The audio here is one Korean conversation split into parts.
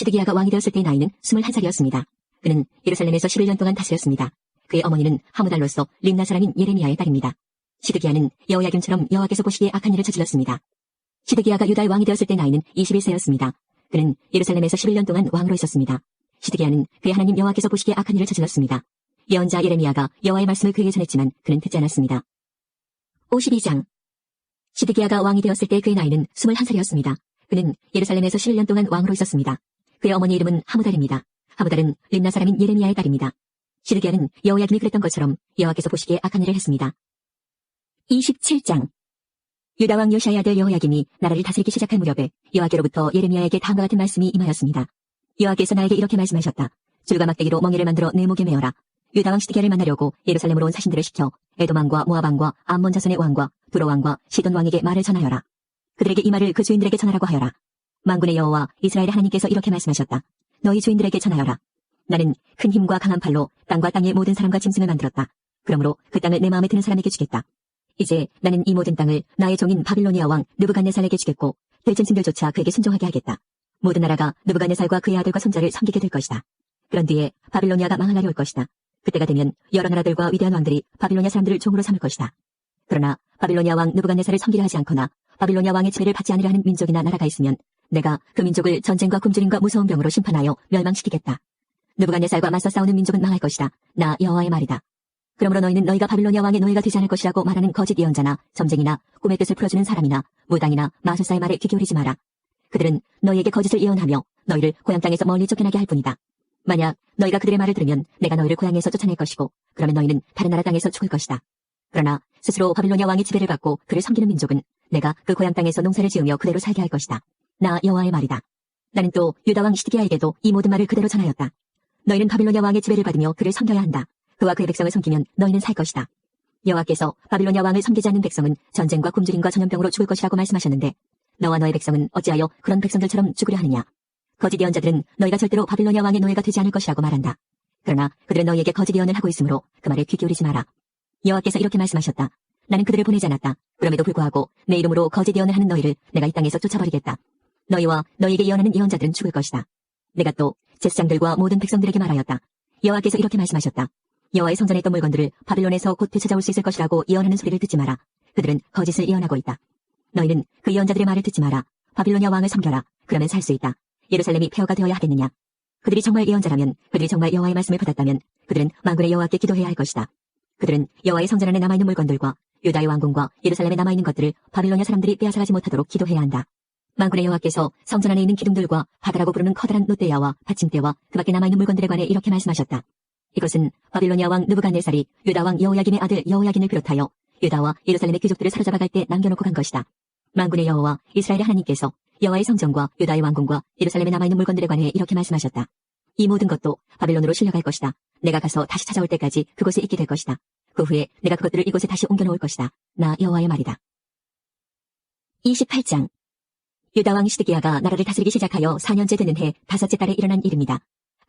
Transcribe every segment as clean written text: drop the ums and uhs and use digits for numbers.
시드기야가 왕이 되었을 때의 나이는 21살이었습니다. 그는 예루살렘에서 11년 동안 다스렸습니다. 그의 어머니는 하무달로서 림나 사람인 예레미야의 딸입니다. 시드기야는 여호야김처럼 여호와께서 보시기에 악한 일을 저질렀습니다. 시드기야가 유다의 왕이 되었을 때 나이는 21세였습니다. 그는 예루살렘에서 11년 동안 왕으로 있었습니다. 시드기야는 그의 하나님 여호와께서 보시기에 악한 일을 저질렀습니다. 예언자 예레미야가 여호와의 말씀을 그에게 전했지만 그는 듣지 않았습니다. 52장. 시드기야가 왕이 되었을 때 그의 나이는 21살이었습니다. 그는 예루살렘에서 11년 동안 왕으로 있었습니다. 그의 어머니 이름은 하무달입니다. 하무달은 림나 사람인 예레미야의 딸입니다. 시드기야는 여호야김이 그랬던 것처럼 여호와께서 보시기에 악한 일을 했습니다. 27장. 유다 왕 요시아의 아들 여호야김이 나라를 다스리기 시작할 무렵에 여호와께로부터 예레미야에게 다음과 같은 말씀이 임하였습니다. 여호와께서 나에게 이렇게 말씀하셨다. 줄과 막대기로 멍에를 만들어 내 목에 메어라. 유다 왕 시드기야를 만나려고 예루살렘으로 온 사신들을 시켜 에돔 왕과 모압 왕과 암몬 자손의 왕과 두로 왕과 시돈 왕에게 말을 전하여라. 그들에게 이 말을 그 주인들에게 전하라고 하여라. 만군의 여호와 이스라엘의 하나님께서 이렇게 말씀하셨다. 너희 주인들에게 전하여라. 나는 큰 힘과 강한 팔로 땅과 땅의 모든 사람과 짐승을 만들었다. 그러므로 그 땅을 내 마음에 드는 사람에게 주겠다. 이제 나는 이 모든 땅을 나의 종인 바빌로니아 왕 느부갓네살에게 주겠고 들짐승들조차 그에게 순종하게 하겠다. 모든 나라가 느부갓네살과 그의 아들과 손자를 섬기게 될 것이다. 그런 뒤에 바빌로니아가 망할 날이 올 것이다. 그때가 되면 여러 나라들과 위대한 왕들이 바빌로니아 사람들을 종으로 삼을 것이다. 그러나 바빌로니아 왕 느부갓네살을 섬기려 하지 않거나 바빌로니아 왕의 지배를 받지 않으려 하는 민족이나 나라가 있으면 내가 그 민족을 전쟁과 굶주림과 무서운 병으로 심판하여 멸망시키겠다. 느부갓네살과 맞서 싸우는 민족은 망할 것이다. 나 여호와의 말이다. 그러므로 너희는 너희가 바빌로니아 왕의 노예가 되지 않을 것이라고 말하는 거짓 예언자나 점쟁이나 꿈의 뜻을 풀어주는 사람이나 무당이나 마술사의 말에 귀 기울이지 마라. 그들은 너희에게 거짓을 예언하며 너희를 고향 땅에서 멀리 쫓겨나게 할 뿐이다. 만약 너희가 그들의 말을 들으면 내가 너희를 고향에서 쫓아낼 것이고 그러면 너희는 다른 나라 땅에서 죽을 것이다. 그러나 스스로 바빌로니아 왕의 지배를 받고 그를 섬기는 민족은 내가 그 고향 땅에서 농사를 지으며 그대로 살게 할 것이다. 나 여호와의 말이다. 나는 또 유다 왕 시드기야에게도 이 모든 말을 그대로 전하였다. 너희는 바빌로니아 왕의 지배를 받으며 그를 섬겨야 한다. 그와 그의 백성을 섬기면 너희는 살 것이다. 여호와께서 바빌로니아 왕을 섬기지 않는 백성은 전쟁과 굶주림과 전염병으로 죽을 것이라고 말씀하셨는데 너와 너의 백성은 어찌하여 그런 백성들처럼 죽으려 하느냐. 거짓 예언자들은 너희가 절대로 바빌로니아 왕의 노예가 되지 않을 것이라고 말한다. 그러나 그들은 너희에게 거짓 예언을 하고 있으므로 그 말에 귀 기울이지 마라. 여호와께서 이렇게 말씀하셨다. 나는 그들을 보내지 않았다. 그럼에도 불구하고 내 이름으로 거짓 예언을 하는 너희를 내가 이 땅에서 쫓아버리겠다. 너희와 너희에게 예언하는 예언자들은 죽을 것이다. 내가 또 제사장들과 모든 백성들에게 말하였다. 여호와께서 이렇게 말씀하셨다. 여호와의 성전에 있던 물건들을 바빌론에서 곧 되찾아올 수 있을 것이라고 예언하는 소리를 듣지 마라. 그들은 거짓을 예언하고 있다. 너희는 그 예언자들의 말을 듣지 마라. 바빌로니아 왕을 섬겨라. 그러면 살 수 있다. 예루살렘이 폐허가 되어야 하겠느냐. 그들이 정말 예언자라면, 그들이 정말 여호와의 말씀을 받았다면 그들은 만군의 여호와께 기도해야 할 것이다. 그들은 여호와의 성전 안에 남아있는 물건들과 유다의 왕궁과 예루살렘에 남아있는 것들을 바빌로니아 사람들이 빼앗아가지 못하도록 기도해야 한다. 만군의 여호와께서 성전 안에 있는 기둥들과 바다라고 부르는 커다란 롯대야와 받침대와 그 밖에 남아있는 물건들에 관해 이렇게 말씀하셨다. 이것은 바빌로니아 왕 느부갓네살이 유다 왕 여호야김의 아들 여호야긴을 비롯하여 유다와 예루살렘의 귀족들을 사로잡아 갈 때 남겨놓고 간 것이다. 만군의 여호와 이스라엘의 하나님께서 여호와의 성전과 유다의 왕궁과 예루살렘에 남아있는 물건들에 관해 이렇게 말씀하셨다. 이 모든 것도 바빌론으로 실려갈 것이다. 내가 가서 다시 찾아올 때까지 그곳에 있게 될 것이다. 그 후에 내가 그것들을 이곳에 다시 옮겨놓을 것이다. 나 여호와의 말이다. 28장. 유다 왕 시드기야가 나라를 다스리기 시작하여 4년째 되는 해 5째 달에 일어난 일입니다.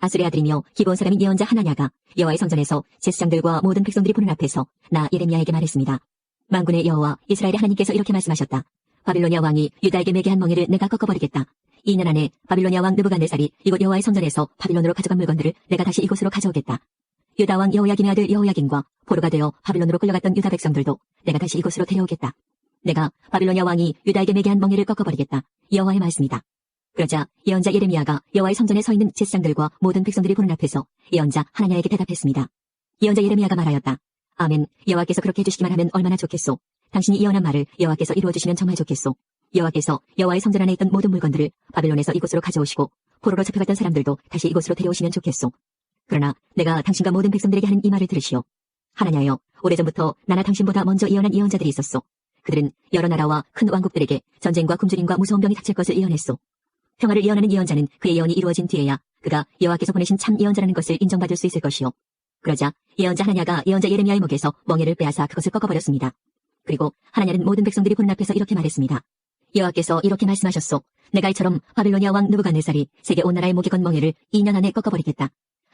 아술의 아들이며 기브온 사람인 예언자 하나냐가 여호와의 성전에서 제사장들과 모든 백성들이 보는 앞에서 나 예레미야에게 말했습니다. 만군의 여호와 이스라엘의 하나님께서 이렇게 말씀하셨다. 바빌로니아 왕이 유다에게 매게 한 멍에를 내가 꺾어버리겠다. 2년 안에 바빌로니아 왕 느부갓네살이 이곳 여호와의 성전에서 바빌론으로 가져간 물건들을 내가 다시 이곳으로 가져오겠다. 유다 왕 여호야김의 아들 여호야김과 포로가 되어 바빌론으로 끌려갔던 유다 백성들도 내가 다시 이곳으로 데려오겠다. 내가 바빌로니아 왕이 유다에게 매게 한 멍에를 꺾어버리겠다. 여호와의 말씀이다. 그러자 예언자 예레미야가 여호와의 성전에 서 있는 제사장들과 모든 백성들이 보는 앞에서 예언자 하나냐에게 대답했습니다. 예언자 예레미야가 말하였다. 아멘. 여호와께서 그렇게 해주시기만 하면 얼마나 좋겠소. 당신이 예언한 말을 여호와께서 이루어주시면 정말 좋겠소. 여호와께서 여호와의 성전 안에 있던 모든 물건들을 바빌론에서 이곳으로 가져오시고 포로로 잡혀갔던 사람들도 다시 이곳으로 데려오시면 좋겠소. 그러나 내가 당신과 모든 백성들에게 하는 이 말을 들으시오. 하나냐여, 오래전부터 나나 당신보다 먼저 예언한 예언자들이 있었소. 그들은 여러 나라와 큰 왕국들에게 전쟁과 굶주림과 무서운 병이 닥칠 것을 예언했소. 평화를 예언하는 예언자는 그의 예언이 이루어진 뒤에야 그가 여호와께서 보내신 참 예언자라는 것을 인정받을 수 있을 것이요. 그러자 예언자 하나냐가 예언자 예레미야의 목에서 멍에를 빼앗아 그것을 꺾어버렸습니다. 그리고 하나냐는 모든 백성들이 보는 앞에서 이렇게 말했습니다. 여호와께서 이렇게 말씀하셨소. 내가 이처럼 바빌로니아 왕 느부갓네살이 세계 온 나라의 목에 건 멍에를 2년 안에 꺾어버리겠다.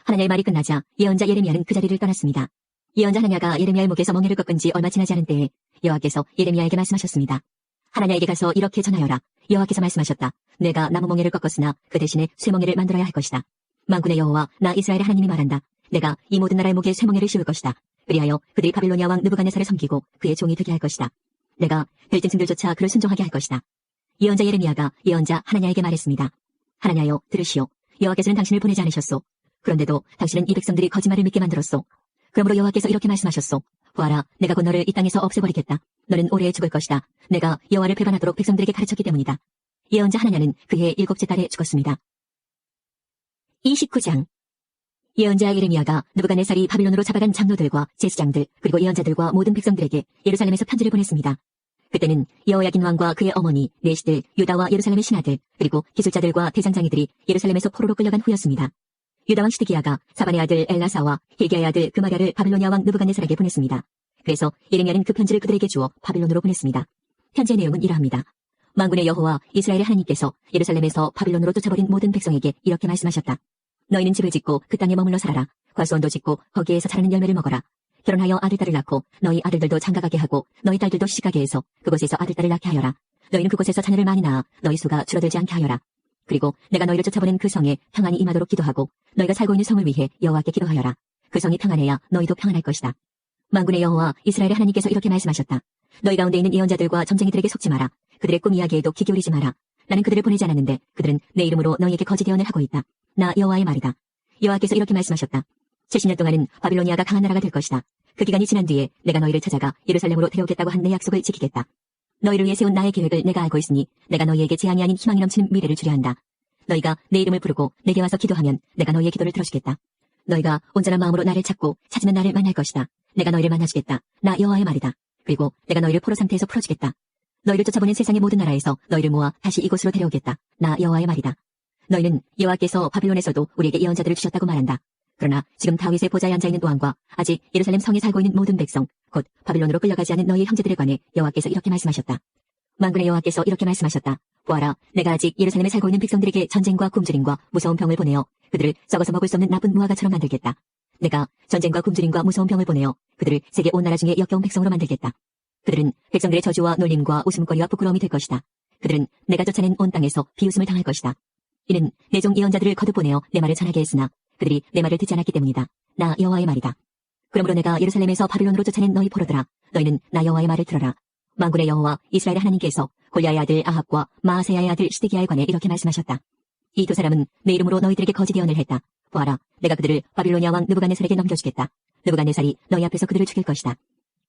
하나냐의 말이 끝나자 예언자 예레미야는 그 자리를 떠났습니다. 예언자 하나냐가 예레미야의 목에서 멍에를 꺾은 지 얼마 지나지 않은 때에 여호와께서 예레미야에게 말씀하셨습니다. 하나냐에게 가서 이렇게 전하여라. 여호와께서 말씀하셨다. 내가 나무 멍에를 꺾었으나 그 대신에 쇠멍에를 만들어야 할 것이다. 만군의 여호와 나 이스라엘의 하나님이 말한다. 내가 이 모든 나라의 목에 쇠멍에를 씌울 것이다. 그리하여 그들이 바빌로니아 왕 느부갓네살을 섬기고 그의 종이 되게 할 것이다. 내가 별짐승들조차 그를 순종하게 할 것이다. 예언자 예레미야가 예언자 하나냐에게 말했습니다. 하나냐여 들으시오. 여호와께서는 당신을 보내지 않으셨소. 그런데도 당신은 이 백성들이 거짓말을 믿게 만들었소. 그러므로 여호와께서 이렇게 말씀하셨소. 보아라, 내가 곧 너를 이 땅에서 없애버리겠다. 너는 오래 죽을 것이다. 내가 여호와를 배반하도록 백성들에게 가르쳤기 때문이다. 예언자 하나냐는 그해 7째 달에 죽었습니다. 29장. 예언자 예레미야가 느부갓네살이 바빌론으로 잡아간 장로들과 제사장들 그리고 예언자들과 모든 백성들에게 예루살렘에서 편지를 보냈습니다. 그때는 여호야긴 왕과 그의 어머니, 내시들, 유다와 예루살렘의 신하들 그리고 기술자들과 대장장이들이 예루살렘에서 포로로 끌려간 후였습니다. 유다왕 시드기야가 사반의 아들 엘라사와 힐기야의 아들 그마랴를 바빌로니아 왕 느부갓네살에게 보냈습니다. 그래서 예레미야는 그 편지를 그들에게 주어 바빌론으로 보냈습니다. 편지의 내용은 이러합니다. 만군의 여호와 이스라엘의 하나님께서 예루살렘에서 바빌론으로 쫓아버린 모든 백성에게 이렇게 말씀하셨다. 너희는 집을 짓고 그 땅에 머물러 살아라. 과수원도 짓고 거기에서 자라는 열매를 먹어라. 결혼하여 아들, 딸을 낳고 너희 아들들도 장가가게 하고 너희 딸들도 시집가게 해서 그곳에서 아들, 딸을 낳게 하여라. 너희는 그곳에서 자녀를 많이 낳아 너희 수가 줄어들지 않게 하여라. 그리고 내가 너희를 쫓아보낸 그 성에 평안이 임하도록 기도하고 너희가 살고 있는 성을 위해 여호와께 기도하여라. 그 성이 평안해야 너희도 평안할 것이다. 만군의 여호와 이스라엘의 하나님께서 이렇게 말씀하셨다. 너희 가운데 있는 예언자들과 점쟁이들에게 속지 마라. 그들의 꿈 이야기에도 귀 기울이지 마라. 나는 그들을 보내지 않았는데 그들은 내 이름으로 너희에게 거짓 예언을 하고 있다. 나 여호와의 말이다. 여호와께서 이렇게 말씀하셨다. 70년 동안은 바빌로니아가 강한 나라가 될 것이다. 그 기간이 지난 뒤에 내가 너희를 찾아가 예루살렘으로 데려오겠다고 한 내 약속을 지키겠다. 너희를 위해 세운 나의 계획을 내가 알고 있으니 내가 너희에게 재앙이 아닌 희망이 넘치는 미래를 주려 한다. 너희가 내 이름을 부르고 내게 와서 기도하면 내가 너희의 기도를 들어주겠다. 너희가 온전한 마음으로 나를 찾고 찾으면 나를 만날 것이다. 내가 너희를 만나주겠다. 나 여호와의 말이다. 그리고 내가 너희를 포로 상태에서 풀어주겠다. 너희를 쫓아보낸 세상의 모든 나라에서 너희를 모아 다시 이곳으로 데려오겠다. 나 여호와의 말이다. 너희는 여호와께서 바빌론에서도 우리에게 예언자들을 주셨다고 말한다. 그러나 지금 다윗의 보좌에 앉아있는 왕과 아직 예루살렘 성에 살고 있는 모든 백성, 곧 바빌론으로 끌려가지 않은 너희 형제들에 관해 여호와께서 이렇게 말씀하셨다. 만군의 여호와께서 이렇게 말씀하셨다. 보아라, 내가 아직 예루살렘에 살고 있는 백성들에게 전쟁과 굶주림과 무서운 병을 보내어 그들을 썩어서 먹을 수 없는 나쁜 무화과처럼 만들겠다. 내가 전쟁과 굶주림과 무서운 병을 보내어 그들을 세계 온 나라 중에 역겨운 백성으로 만들겠다. 그들은 백성들의 저주와 놀림과 웃음거리와 부끄러움이 될 것이다. 그들은 내가 쫓아낸 온 땅에서 비웃음을 당할 것이다. 이는 내 종 예언자들을 거듭 보내어 내 말을 전하게 했으나 그들이 내 말을 듣지 않았기 때문이다. 나 여호와의 말이다. 그러므로 내가 예루살렘에서 바빌론으로 쫓아낸 너희 포로들아, 너희는 나 여호와의 말을 들어라. 만군의 여호와 이스라엘의 하나님께서 골리앗의 아들 아합과 마아세야의 아들 시드기야에 관해 이렇게 말씀하셨다. 이 두 사람은 내 이름으로 너희들에게 거짓 예언을 했다. 보아라, 내가 그들을 바빌로니아 왕 느부갓네살에게 넘겨주겠다. 느부갓네살이 너희 앞에서 그들을 죽일 것이다.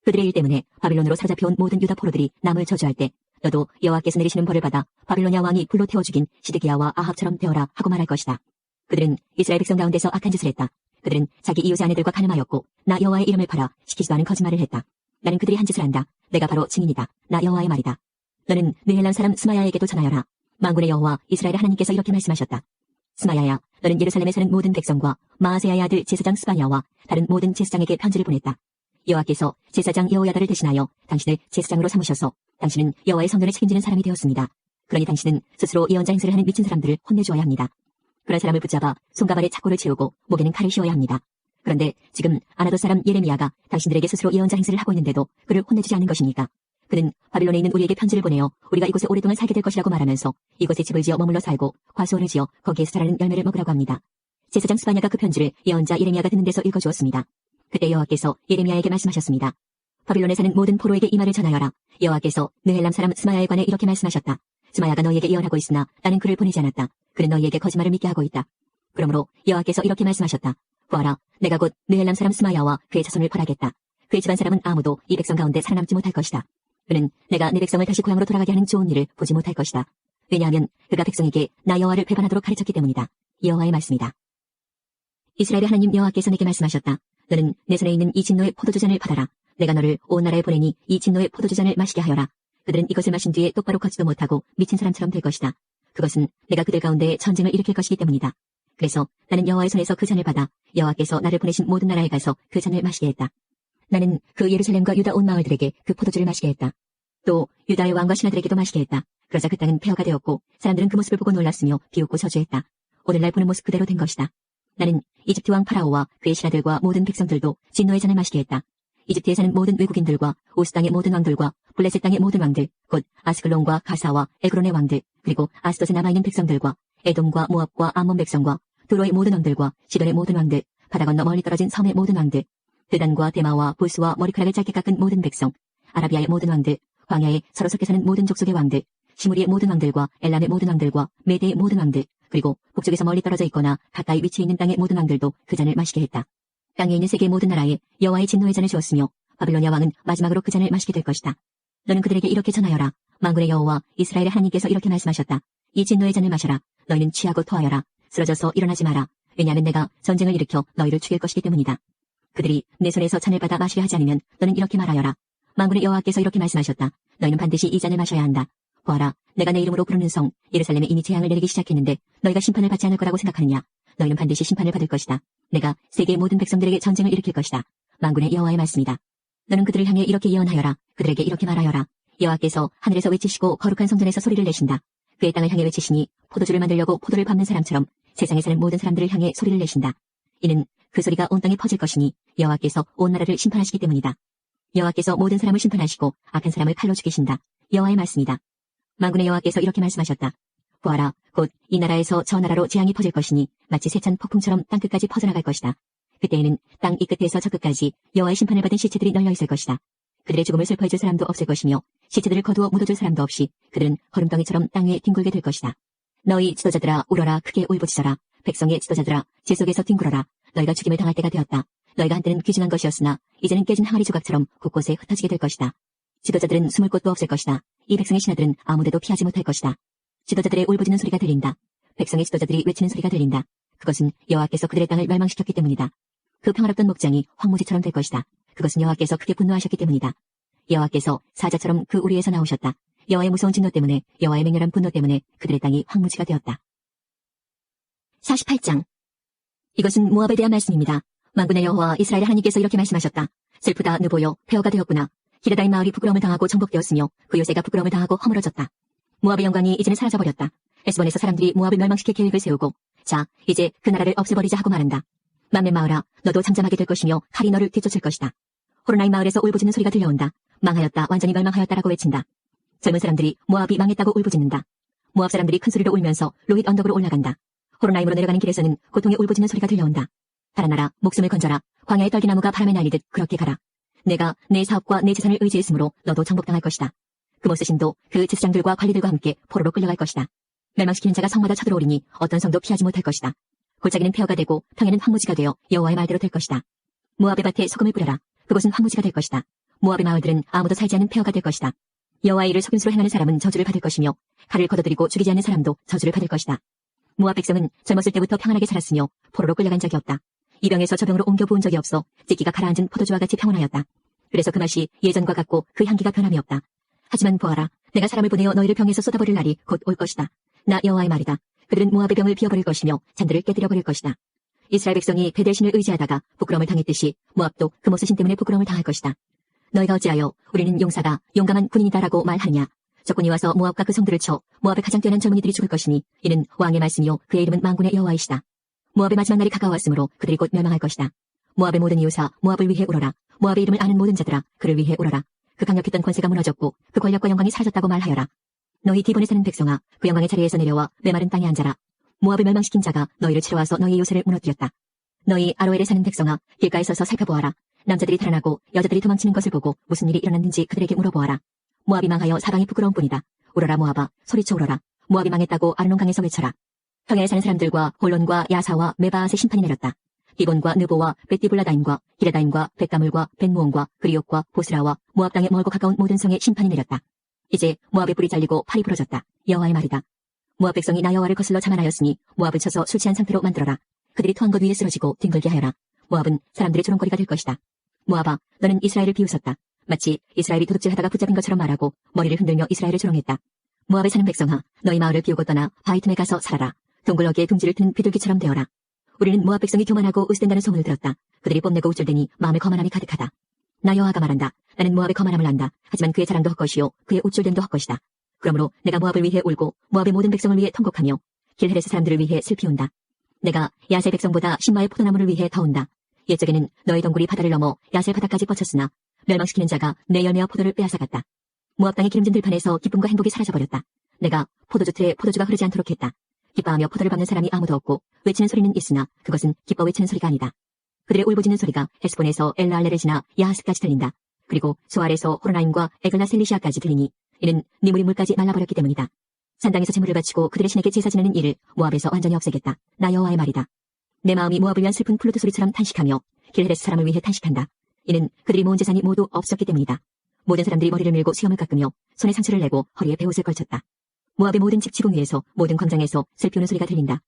그들의 일 때문에 바빌론으로 사로잡혀온 모든 유다 포로들이 남을 저주할 때 너도 여호와께서 내리시는 벌을 받아 바빌로니아 왕이 불로 태워 죽인 시드기야와 아합처럼 되어라 하고 말할 것이다. 그들은 이스라엘 백성 가운데서 악한 짓을 했다. 그들은 자기 이웃의 아내들과 가늠하였고 나 여호와의 이름을 팔아 시키지도 않은 거짓말을 했다. 나는 그들이 한 짓을 안다. 내가 바로 증인이다. 나 여호와의 말이다. 너는 느헬람 사람 스마야에게도 전하여라. 만군의 여호와 이스라엘 하나님께서 이렇게 말씀하셨다. 스마야야, 너는 예루살렘에 사는 모든 백성과 마아세야의 아들 제사장 스바냐와 다른 모든 제사장에게 편지를 보냈다. 여호와께서 제사장 여호야다를 대신하여 당신을 제사장으로 삼으셔서 당신은 여호와의 성전을 책임지는 사람이 되었습니다. 그러니 당신은 스스로 예언자 행세를 하는 미친 사람들을 혼내주어야 합니다. 그런 사람을 붙잡아 손가발에 착고를 채우고 목에는 칼을 씌워야 합니다. 그런데 지금 아나돗 사람 예레미야가 당신들에게 스스로 예언자 행세를 하고 있는데도 그를 혼내주지 않는 것입니까? 그는 바빌론에 있는 우리에게 편지를 보내어 우리가 이곳에 오랫동안 살게 될 것이라고 말하면서 이곳에 집을 지어 머물러 살고 과수원을 지어 거기에서 자라는 열매를 먹으라고 합니다. 제사장 스바냐가 그 편지를 예언자 예레미야가 듣는 데서 읽어주었습니다. 그때 여호와께서 예레미야에게 말씀하셨습니다. 바빌론에 사는 모든 포로에게 이 말을 전하여라. 여호와께서 느헬람 사람 스마야에 관해 이렇게 말씀하셨다. 스마야가 너희에게 예언하고 있으나 나는 그를 보내지 않았다. 그는 너희에게 거짓말을 믿게 하고 있다. 그러므로 여호와께서 이렇게 말씀하셨다. 보아라, 내가 곧 느헬람 사람 스마야와 그의 자손을 벌하겠다. 그의 집안 사람은 아무도 이 백성 가운데 살아남지 못할 것이다. 그는 내가 내 백성을 다시 고향으로 돌아가게 하는 좋은 일을 보지 못할 것이다. 왜냐하면 그가 백성에게 나 여호와를 배반하도록 가르쳤기 때문이다. 여호와의 말씀이다. 이스라엘의 하나님 여호와께서 내게 말씀하셨다. 너는 내 손에 있는 이 진노의 포도주잔을 받아라. 내가 너를 온 나라에 보내니 이 진노의 포도주잔을 마시게 하여라. 그들은 이것을 마신 뒤에 똑바로 걷지도 못하고 미친 사람처럼 될 것이다. 그것은 내가 그들 가운데 전쟁을 일으킬 것이기 때문이다. 그래서 나는 여호와의 손에서 그 잔을 받아 여호와께서 나를 보내신 모든 나라에 가서 그 잔을 마시게 했다. 나는 그 예루살렘과 유다 온 마을들에게 그 포도주를 마시게 했다. 또 유다의 왕과 신하들에게도 마시게 했다. 그러자 그 땅은 폐허가 되었고 사람들은 그 모습을 보고 놀랐으며 비웃고 저주했다. 오늘날 보는 모습 그대로 된 것이다. 나는 이집트 왕 파라오와 그의 신하들과 모든 백성들도 진노의 잔을 마시게 했다. 이집트에 사는 모든 외국인들과 우스 땅의 모든 왕들과 블레셋 땅의 모든 왕들, 곧 아스클론과 가사와 에그론의 왕들, 그리고 아스돗에 남아있는 백성들과 에돔과 모압과 암몬 백성과 두로의 모든 왕들과 시돈의 모든 왕들, 바다 건너 멀리 떨어진 섬의 모든 왕들, 드단과 데마와 보스와 머리카락을 짧게 깎은 모든 백성, 아라비아의 모든 왕들, 광야에 서로 섞여 사는 모든 족속의 왕들, 시무리의 모든 왕들과 엘람의 모든 왕들과 메대의 모든 왕들, 그리고 북쪽에서 멀리 떨어져 있거나 가까이 위치해 있는 땅의 모든 왕들도 그 잔을 마시게 했다. 땅에 있는 세계의 모든 나라에 여호와의 진노의 잔을 주었으며 바빌로니아 왕은 마지막으로 그 잔을 마시게 될 것이다. 너는 그들에게 이렇게 전하여라. 만군의 여호와 이스라엘의 하나님께서 이렇게 말씀하셨다. 이 진노의 잔을 마셔라. 너희는 취하고 토하여라. 쓰러져서 일어나지 마라. 왜냐하면 내가 전쟁을 일으켜 너희를 죽일 것이기 때문이다. 그들이 내 손에서 잔을 받아 마시려 하지 않으면 너는 이렇게 말하여라. 만군의 여호와께서 이렇게 말씀하셨다. 너희는 반드시 이 잔을 마셔야 한다. 보아라, 내가 내 이름으로 부르는 성 예루살렘에 이미 재앙을 내리기 시작했는데 너희가 심판을 받지 않을 거라고 생각하느냐? 너희는 반드시 심판을 받을 것이다. 내가 세계의 모든 백성들에게 전쟁을 일으킬 것이다. 만군의 여호와의 말씀이다. 너는 그들을 향해 이렇게 예언하여라. 그들에게 이렇게 말하여라. 여호와께서 하늘에서 외치시고 거룩한 성전에서 소리를 내신다. 그의 땅을 향해 외치시니 포도주를 만들려고 포도를 밟는 사람처럼 세상에 사는 모든 사람들을 향해 소리를 내신다. 이는 그 소리가 온 땅에 퍼질 것이니 여호와께서 온 나라를 심판하시기 때문이다. 여호와께서 모든 사람을 심판하시고 악한 사람을 칼로 죽이신다. 여호와의 말씀이다. 만군의 여호와께서 이렇게 말씀하셨다. 보아라, 곧 이 나라에서 저 나라로 재앙이 퍼질 것이니 마치 세찬 폭풍처럼 땅 끝까지 퍼져나갈 것이다. 그때에는 땅 이 끝에서 저 끝까지 여호와의 심판을 받은 시체들이 널려 있을 것이다. 그들의 죽음을 슬퍼해줄 사람도 없을 것이며 시체들을 거두어 묻어줄 사람도 없이 그들은 거름덩이처럼 땅 위에 뒹굴게 될 것이다. 너희 지도자들아 울어라. 크게 울부짖어라. 백성의 지도자들아 제 속에서 뒹굴어라. 너희가 죽임을 당할 때가 되었다. 너희가 한때는 귀중한 것이었으나 이제는 깨진 항아리 조각처럼 곳곳에 흩어지게 될 것이다. 지도자들은 숨을 곳도 없을 것이다. 이 백성의 신하들은 아무데도 피하지 못할 것이다. 지도자들의 울부짖는 소리가 들린다. 백성의 지도자들이 외치는 소리가 들린다. 그것은 여호와께서 그들의 땅을 멸망시켰기 때문이다. 그 평화롭던 목장이 황무지처럼 될 것이다. 그것은 여호와께서 크게 분노하셨기 때문이다. 여호와께서 사자처럼 그 우리에서 나오셨다. 여호와의 무서운 진노 때문에, 여호와의 맹렬한 분노 때문에 그들의 땅이 황무지가 되었다. 48장. 이것은 모압에 대한 말씀입니다. 만군의 여호와 이스라엘 하나님께서 이렇게 말씀하셨다. 슬프다 느보여 폐허가 되었구나. 기르다인 마을이 부끄러움을 당하고 정복되었으며 그 요새가 부끄러움을 당하고 허물어졌다. 모압의 영광이 이제는 사라져버렸다. 에스본에서 사람들이 모압을 멸망시킬 계획을 세우고 자 이제 그 나라를 없애버리자 하고 말한다. 맘의 마을아 너도 잠잠하게 될 것이며 칼이 너를 뒤쫓을 것이다. 호로나임 마을에서 울부짖는 소리가 들려온다. 망하였다 완전히 멸망하였다라고 외친다. 젊은 사람들이 모압이 망했다고 울부짖는다. 모압 사람들이 큰 소리로 울면서 로힛 언덕으로 올라간다. 호로나임으로 내려가는 길에서는 고통의 울부짖는 소리가 들려온다. 달아나라 목숨을 건져라. 광야의 떨기나무가 바람에 날리듯 그렇게 가라. 내가 내 사업과 내 재산을 의지했으므로 너도 정복당할 것이다. 그모스신도 그 제사장들과 관리들과 함께 포로로 끌려갈 것이다. 멸망시키는 자가 성마다 쳐들어오리니 어떤 성도 피하지 못할 것이다. 골짜기는 폐허가 되고 평야는 황무지가 되어 여호와의 말대로 될 것이다. 모압의 밭에 소금을 뿌려라. 그곳은 황무지가 될 것이다. 모압의 마을들은 아무도 살지 않는 폐허가 될 것이다. 여호와의 일을 속임수로 행하는 사람은 저주를 받을 것이며 칼을 걷어들이고 죽이지 않는 사람도 저주를 받을 것이다. 모압 백성은 젊었을 때부터 평안하게 살았으며 포로로 끌려간 적이 없다. 이 병에서 저 병으로 옮겨 부은 적이 없어 찢기가 가라앉은 포도주와 같이 평온하였다. 그래서 그 맛이 예전과 같고 그 향기가 변함이 없다. 하지만 보아라, 내가 사람을 보내어 너희를 병에서 쏟아버릴 날이 곧 올 것이다. 나 여호와의 말이다. 그들은 모압의 병을 비워버릴 것이며 잔들을 깨뜨려버릴 것이다. 이스라엘 백성이 베델신을 의지하다가 부끄러움을 당했듯이 모압도 그모스신 때문에 부끄러움을 당할 것이다. 너희가 어찌하여 우리는 용사가 용감한 군인이다라고 말하느냐. 적군이 와서 모압과 그 성들을 쳐 모압의 가장 뛰어난 젊은이들이 죽을 것이니 이는 왕의 말씀이요 그의 이름은 만군의 여호와이시다. 모압의 마지막 날이 가까워왔으므로 그들이 곧 멸망할 것이다. 모압의 모든 이웃아 모압을 위해 울어라. 모압의 이름을 아는 모든 자들아 그를 위해 울어라. 그 강력했던 권세가 무너졌고 그 권력과 영광이 사라졌다고 말하여라. 너희 디본에 사는 백성아 그 영광의 자리에서 내려와 메마른 땅에 앉아라. 모압을 멸망시킨 자가 너희를 치러 와서 너희의 요새를 무너뜨렸다. 너희 아로엘에 사는 백성아 길가에 서서 살펴보아라. 남자들이 달아나고 여자들이 도망치는 것을 보고 무슨 일이 일어났는지 그들에게 물어보아라. 모압이 망하여 사방이 부끄러운 뿐이다. 울어라 모압아 소리쳐 울어라. 모압이 망했다고 아르논 강에서 외쳐라. 평야에 사는 사람들과 홀론과 야사와 메바앗의 심판이 내렸다. 디본과 느보와 벳디블라다임과 기레다임과 벳가물과 벳무온과 그리옥과 보스라와 모압 땅에 멀고 가까운 모든 성에 심판이 내렸다. 이제 모압의 뿔이 잘리고 팔이 부러졌다. 여호와의 말이다. 모압 백성이 나 여호와를 거슬러 자만하였으니 모압을 쳐서 술 취한 상태로 만들어라. 그들이 토한 것 위에 쓰러지고 뒹굴게 하여라. 모압은 사람들의 조롱거리가 될 것이다. 모압아 너는 이스라엘을 비웃었다. 마치 이스라엘이 도둑질하다가 붙잡힌 것처럼 말하고 머리를 흔들며 이스라엘을 조롱했다. 모압에 사는 백성아 너희 마을을 비우고 떠나 바이틈에 가서 살아라. 동굴너기에 둥지를 트는 비둘기처럼 되어라. 우리는 모압 백성이 교만하고 으스댄다는 소문을 들었다. 그들이 뽐내고 우쭐대니 마음에 거만함이 가득하다. 나 여호와가 말한다. 나는 모압의 거만함을 안다. 하지만 그의 자랑도 헛것이요 그의 우쭐됨도 헛것이다. 그러므로 내가 모압을 위해 울고 모압의 모든 백성을 위해 통곡하며 길헤레스 사람들을 위해 슬피 운다. 내가 야세 백성보다 신마의 포도나무를 위해 더 운다. 옛적에는 너의 동굴이 바다를 넘어 야셀 바다까지 뻗쳤으나 멸망시키는 자가 내 열매와 포도를 빼앗아갔다. 모압 땅의 기름진 들판에서 기쁨과 행복이 사라져버렸다. 내가 포도주 틀에 포도주가 흐르지 않도록 했다. 기뻐하며 포도를 밟는 사람이 아무도 없고 외치는 소리는 있으나 그것은 기뻐 외치는 소리가 아니다. 그들의 울부짖는 소리가 헤스본에서 엘라알레를 지나 야하스까지 들린다. 그리고 소알에서 호로나임과 에글라 셀리시아까지 들리니 이는 니물이 물까지 말라버렸기 때문이다. 산당에서 제물을 바치고 그들의 신에게 제사 지내는 일을 모압에서 완전히 없애겠다. 나 여호와의 말이다. 내 마음이 모압을 위한 슬픈 플루트 소리처럼 탄식하며 길헤레스 사람을 위해 탄식한다. 이는 그들이 모은 재산이 모두 없었기 때문이다. 모든 사람들이 머리를 밀고 수염을 깎으며 손에 상처를 내고 허리에 베옷을 걸쳤다. 모압의 모든 집 지붕 위에서 모든 광장에서 슬피 우는 소리가 들린다.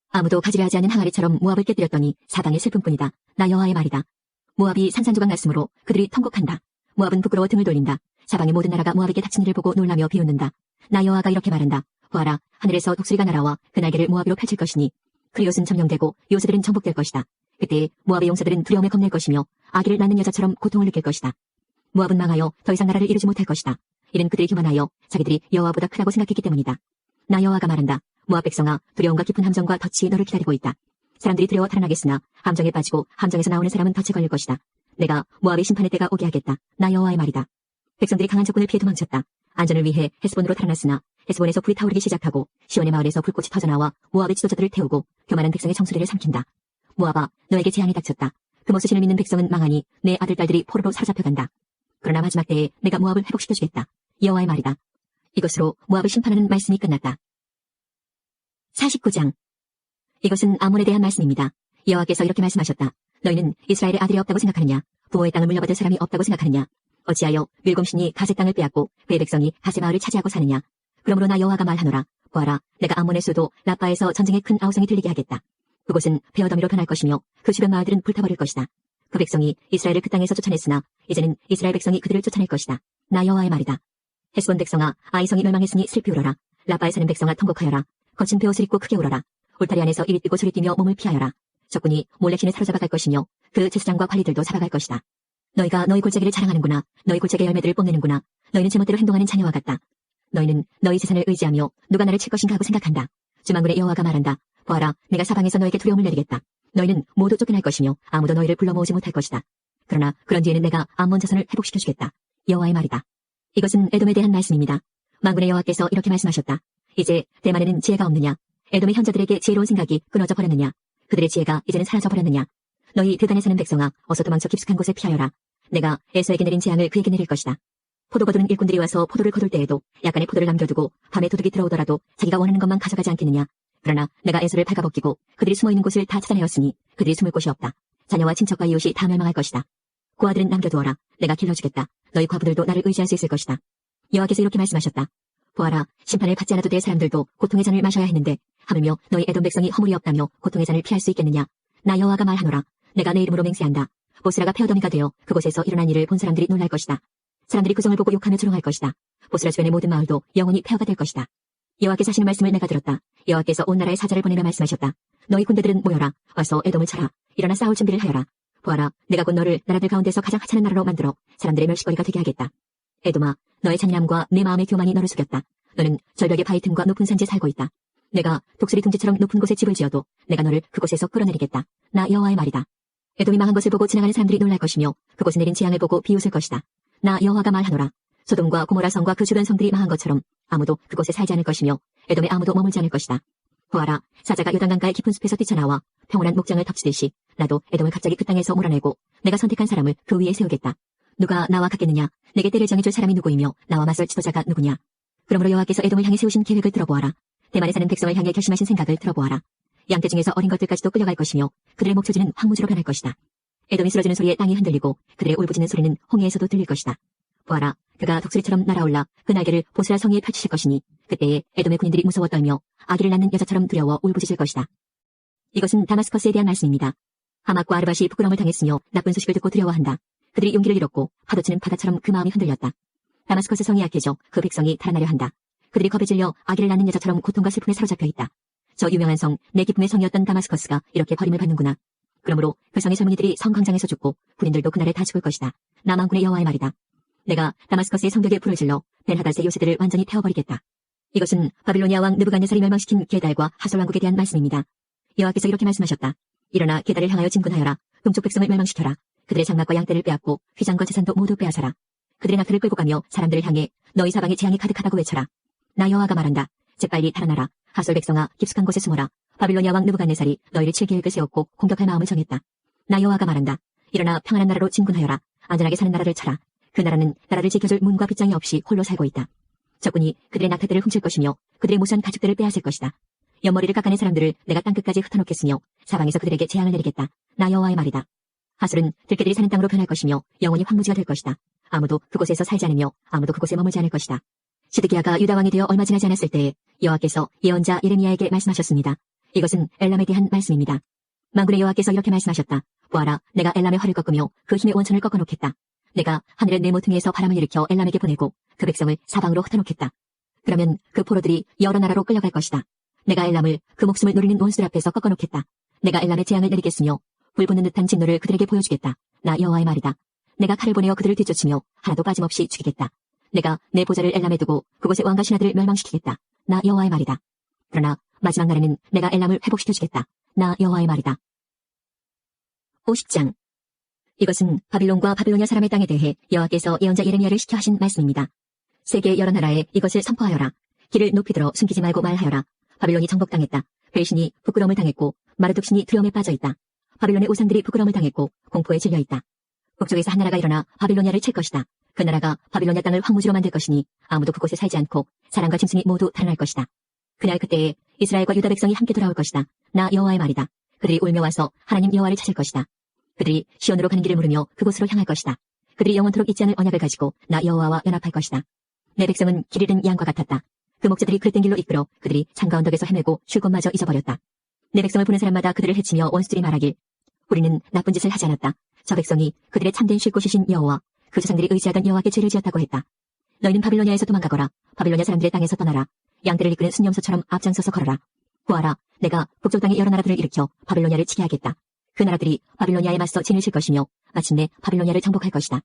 아무도 가지려 하지 않은 항아리처럼 모압을 깨뜨렸더니 사방의 슬픔뿐이다. 나 여호와의 말이다. 모압이 산산조각 났으므로 그들이 통곡한다. 모압은 부끄러워 등을 돌린다. 사방의 모든 나라가 모압에게 닥친 일을 보고 놀라며 비웃는다. 나 여호와가 이렇게 말한다. 보아라, 하늘에서 독수리가 날아와 그 날개를 모압으로 펼칠 것이니 그리옷은 점령되고 요새들은 정복될 것이다. 그때 모압의 용사들은 두려움에 겁낼 것이며 아기를 낳는 여자처럼 고통을 느낄 것이다. 모압은 망하여 더 이상 나라를 이루지 못할 것이다. 이는 그들이 교만하여 자기들이 여호와보다 크다고 생각했기 때문이다. 나 여호와가 말한다. 모압 백성아, 두려움과 깊은 함정과 덫이 너를 기다리고 있다. 사람들이 두려워 탈환하겠으나 함정에 빠지고 함정에서 나오는 사람은 덫에 걸릴 것이다. 내가 모압의 심판의 때가 오게 하겠다. 나 여호와의 말이다. 백성들이 강한 적군을 피해 도망쳤다. 안전을 위해 헤스본으로 탈환했으나 헤스본에서 불이 타오르기 시작하고 시온의 마을에서 불꽃이 터져나와 모압의 지도자들을 태우고 교만한 백성의 정수리를 삼킨다. 모압아, 너에게 재앙이 닥쳤다. 그모스신을 믿는 백성은 망하니 내 아들 딸들이 포로로 사로잡혀간다. 그러나 마지막 때에 내가 모압을 회복시켜주겠다. 여호와의 말이다. 이것으로 모압을 심판하는 말씀이 끝났다. 49장. 이것은 아몬에 대한 말씀입니다. 여호와께서 이렇게 말씀하셨다. 너희는 이스라엘의 아들이 없다고 생각하느냐? 부모의 땅을 물려받을 사람이 없다고 생각하느냐? 어찌하여 밀곰신이 가세 땅을 빼앗고 그의 백성이 가세 마을을 차지하고 사느냐? 그러므로 나 여호와가 말하노라. 보아라, 내가 아몬의 수도 라빠에서 전쟁의 큰 아우성이 들리게 하겠다. 그곳은 폐허더미로 변할 것이며 그 주변 마을들은 불타버릴 것이다. 그 백성이 이스라엘을 그 땅에서 쫓아냈으나 이제는 이스라엘 백성이 그들을 쫓아낼 것이다. 나 여호와의 말이다. 헤스본 백성아, 아이성이 멸망했으니 슬피 울어라. 라빠에 사는 백성아, 통곡하여라. 거친 베옷을 입고 크게 울어라. 울타리 안에서 이리 뛰고 저리 뛰며 몸을 피하여라. 적군이 몰래신을 사로잡아 갈 것이며 그 제사장과 관리들도 잡아갈 것이다. 너희가 너희 골짜기를 자랑하는구나. 너희 골짜기 열매들을 뽐내는구나. 너희는 제멋대로 행동하는 자녀와 같다. 너희는 너희 재산을 의지하며 누가 나를 칠 것인가 하고 생각한다. 주만군의 여호와가 말한다. 보아라, 내가 사방에서 너에게 두려움을 내리겠다. 너희는 모두 쫓겨날 것이며 아무도 너희를 불러 모으지 못할 것이다. 그러나 그런 뒤에는 내가 암몬 자손을 회복시켜주겠다. 여호와의 말이다. 이것은 에돔에 대한 말씀입니다. 만군의 여호와께서 이렇게 말씀하셨다. 이제 대만에는 지혜가 없느냐? 에돔의 현자들에게 지혜로운 생각이 끊어져 버렸느냐? 그들의 지혜가 이제는 사라져 버렸느냐? 너희 드단에 사는 백성아, 어서 도망쳐 깊숙한 곳에 피하여라. 내가 에서에게 내린 재앙을 그에게 내릴 것이다. 포도 거두는 일꾼들이 와서 포도를 거둘 때에도 약간의 포도를 남겨두고 밤에 도둑이 들어오더라도 자기가 원하는 것만 가져가지 않겠느냐? 그러나 내가 에서를 발가벗기고 그들이 숨어있는 곳을 다 찾아내었으니 그들이 숨을 곳이 없다. 자녀와 친척과 이웃이 다 멸망할 것이다. 고아들은 남겨두어라. 내가 길러주겠다. 너희 과부들도 나를 의지할 수 있을 것이다. 여호와께서 이렇게 말씀하셨다. 보아라, 심판을 받지 않아도 될 사람들도 고통의 잔을 마셔야 했는데 하물며 너희 에돔 백성이 허물이 없다며 고통의 잔을 피할 수 있겠느냐? 나 여호와가 말하노라. 내가 내 이름으로 맹세한다. 보스라가 폐허더미가 되어 그곳에서 일어난 일을 본 사람들이 놀랄 것이다. 사람들이 그 성을 보고 욕하며 조롱할 것이다. 보스라 주변의 모든 마을도 영원히 폐허가 될 것이다. 여호와께서 하시는 말씀을 내가 들었다. 여호와께서 온 나라에 사자를 보내며 말씀하셨다. 너희 군대들은 모여라. 와서 에돔을 쳐라. 일어나 싸울 준비를 하여라. 보아라, 내가 곧 너를 나라들 가운데서 가장 하찮은 나라로 만들어 사람들의 멸시거리가 되게 하겠다. 에돔아, 너의 잔인함과 내 마음의 교만이 너를 속였다. 너는 절벽의 바위 틈과 높은 산지에 살고 있다. 내가 독수리 둥지처럼 높은 곳에 집을 지어도 내가 너를 그곳에서 끌어내리겠다. 나 여호와의 말이다. 에돔이 망한 것을 보고 지나가는 사람들이 놀랄 것이며 그곳에 내린 재앙을 보고 비웃을 것이다. 나 여호와가 말하노라. 소돔과 고모라 성과 그 주변 성들이 망한 것처럼 아무도 그곳에 살지 않을 것이며 에돔에 아무도 머물지 않을 것이다. 보아라, 사자가 요단강가의 깊은 숲에서 뛰쳐나와 평온한 목장을 덮치듯이 나도 에돔을 갑자기 그 땅에서 몰아내고 내가 선택한 사람을 그 위에 세우겠다. 누가 나와 같겠느냐? 내게 때를 정해줄 사람이 누구이며 나와 맞설 지도자가 누구냐? 그러므로 여호와께서 에돔을 향해 세우신 계획을 들어보아라. 대만에 사는 백성을 향해 결심하신 생각을 들어보아라. 양떼 중에서 어린 것들까지도 끌려갈 것이며 그들의 목초지는 황무지로 변할 것이다. 에돔이 쓰러지는 소리에 땅이 흔들리고 그들의 울부짖는 소리는 홍해에서도 들릴 것이다. 보아라, 그가 독수리처럼 날아올라 그 날개를 보스라 성에 펼치실 것이니 그때에 에돔의 군인들이 무서워 떨며 아기를 낳는 여자처럼 두려워 울부짖을 것이다. 이것은 다마스커스에 대한 말씀입니다. 하맛과 아르밧이 부끄러움을 당했으며 나쁜 소식을 듣고 두려워한다. 그들이 용기를 잃었고 파도치는 바다처럼 그 마음이 흔들렸다. 다마스커스 성이 약해져 그 백성이 달아나려 한다. 그들이 겁에 질려 아기를 낳는 여자처럼 고통과 슬픔에 사로잡혀 있다. 저 유명한 성, 내 기쁨의 성이었던 다마스커스가 이렇게 버림을 받는구나. 그러므로 그 성의 젊은이들이 성 광장에서 죽고 군인들도 그날에 다 죽을 것이다. 나 만군의 여호와의 말이다. 내가 다마스커스의 성벽에 불을 질러 벤하닷의 요새들을 완전히 태워버리겠다. 이것은 바빌로니아 왕 느부갓네살이 멸망시킨 게달과 하솔 왕국에 대한 말씀입니다. 여호와께서 이렇게 말씀하셨다. 일어나 게달을 향하여 진군하여라. 동쪽 백성을 멸망시켜라. 그들의 장막과 양떼를 빼앗고 휘장과 재산도 모두 빼앗아라. 그들의 낙타를 끌고 가며 사람들을 향해 너희 사방에 재앙이 가득하다고 외쳐라. 나 여호와가 말한다. 재빨리 달아나라. 하솔 백성아, 깊숙한 곳에 숨어라. 바빌로니아 왕 느부갓네살이 너희를 칠 계획을 세웠고 공격할 마음을 정했다. 나 여호와가 말한다. 일어나 평안한 나라로 진군하여라. 안전하게 사는 나라를 쳐라. 그 나라는 나라를 지켜줄 문과 빗장이 없이 홀로 살고 있다. 적군이 그들의 낙타들을 훔칠 것이며 그들의 무수한 가축들을 빼앗을 것이다. 옆머리를 깎아낸 사람들을 내가 땅끝까지 흩어놓겠으며 사방에서 그들에게 재앙을 내리겠다. 나 여호와의 말이다. 하솔은 들깨들이 사는 땅으로 변할 것이며 영원히 황무지가 될 것이다. 아무도 그곳에서 살지 않으며 아무도 그곳에 머물지 않을 것이다. 시드기야가 유다 왕이 되어 얼마 지나지 않았을 때에 여호와께서 예언자 예레미야에게 말씀하셨습니다. 이것은 엘람에 대한 말씀입니다. 만군의 여호와께서 이렇게 말씀하셨다. 보아라, 내가 엘람의 활을 꺾으며 그 힘의 원천을 꺾어놓겠다. 내가 하늘의 네 모퉁이에서 바람을 일으켜 엘람에게 보내고 그 백성을 사방으로 흩어놓겠다. 그러면 그 포로들이 여러 나라로 끌려갈 것이다. 내가 엘람을 그 목숨을 노리는 원수들 앞에서 꺾어놓겠다. 내가 엘람의 재앙을 내리겠으며 불 붙는 듯한 진노를 그들에게 보여주겠다. 나 여호와의 말이다. 내가 칼을 보내어 그들을 뒤쫓으며 하나도 빠짐없이 죽이겠다. 내가 내 보좌를 엘람에 두고 그곳의 왕과 신하들을 멸망시키겠다. 나 여호와의 말이다. 그러나 마지막 날에는 내가 엘람을 회복시켜주겠다. 나 여호와의 말이다. 50장. 이것은 바빌론과 바빌로니아 사람의 땅에 대해 여호와께서 예언자 예레미야를 시켜 하신 말씀입니다. 세계 여러 나라에 이것을 선포하여라. 길을 높이 들어 숨기지 말고 말하여라. 바빌론이 정복당했다. 벨신이 부끄러움을 당했고 마르둑신이 두려움에 빠져있다. 바빌론의 우상들이 부끄러움을 당했고 공포에 질려있다. 북쪽에서 한 나라가 일어나 바빌로니아를 칠 것이다. 그 나라가 바빌로니아 땅을 황무지로 만들 것이니 아무도 그곳에 살지 않고 사람과 짐승이 모두 달아날 것이다. 그날 그때에 이스라엘과 유다 백성이 함께 돌아올 것이다. 나 여호와의 말이다. 그들이 울며 와서 하나님 여호와를 찾을 것이다. 그들이 시온으로 가는 길을 물으며 그곳으로 향할 것이다. 그들이 영원토록 잊지 않을 언약을 가지고 나 여호와와 연합할 것이다. 내 백성은 길 잃은 양과 같았다. 그 목자들이 그릇된 길로 이끌어 그들이 창가 언덕에서 헤매고 쉴 곳마저 잊어버렸다. 내 백성을 보는 사람마다 그들을 해치며 원수들이 말하길 우리는 나쁜 짓을 하지 않았다. 저 백성이 그들의 참된 쉴 곳이신 여호와 그 조상들이 의지하던 여호와께 죄를 지었다고 했다. 너희는 바빌로니아에서 도망가거라. 바빌로니아 사람들의 땅에서 떠나라. 양떼를 이끄는 순념소처럼 앞장서서 걸어라. 보아라, 내가 북쪽 땅의 여러 나라들을 일으켜 바빌로니아를 치게 하겠다. 그 나라들이 바빌로니아에 맞서 진을 칠 것이며 마침내 바빌로니아를 정복할 것이다.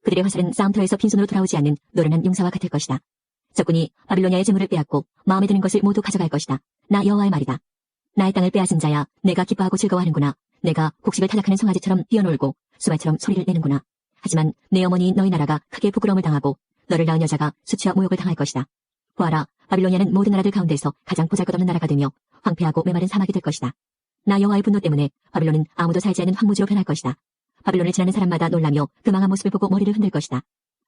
그들의 화살은 싸움터에서 빈손으로 돌아오지 않는 노련한 용사와 같을 것이다. 적군이 바빌로니아의 재물을 빼앗고 마음에 드는 것을 모두 가져갈 것이다. 나 여호와의 말이다. 나의 땅을 빼앗은 자야, 내가 기뻐하고 즐거워하는구나. 내가 곡식을 타작하는 송아지처럼 뛰어놀고 수말처럼 소리를 내는구나. 하지만 내 어머니인 너희 나라가 크게 부끄러움을 당하고 너를 낳은 여자가 수치와 모욕을 당할 것이다. 보아라, 바빌로니아는 모든 나라들 가운데서 가장 보잘것없는 나라가 되며 황폐하고 메마른 사막이 될 것이다. 나 여호와의 분노 때문에 바빌론은 아무도 살지 않는 황무지로 변할 것이다. 바빌론을 지나는 사람마다 놀라며 그 망한 모습을 보고 머리를 흔들 것이다.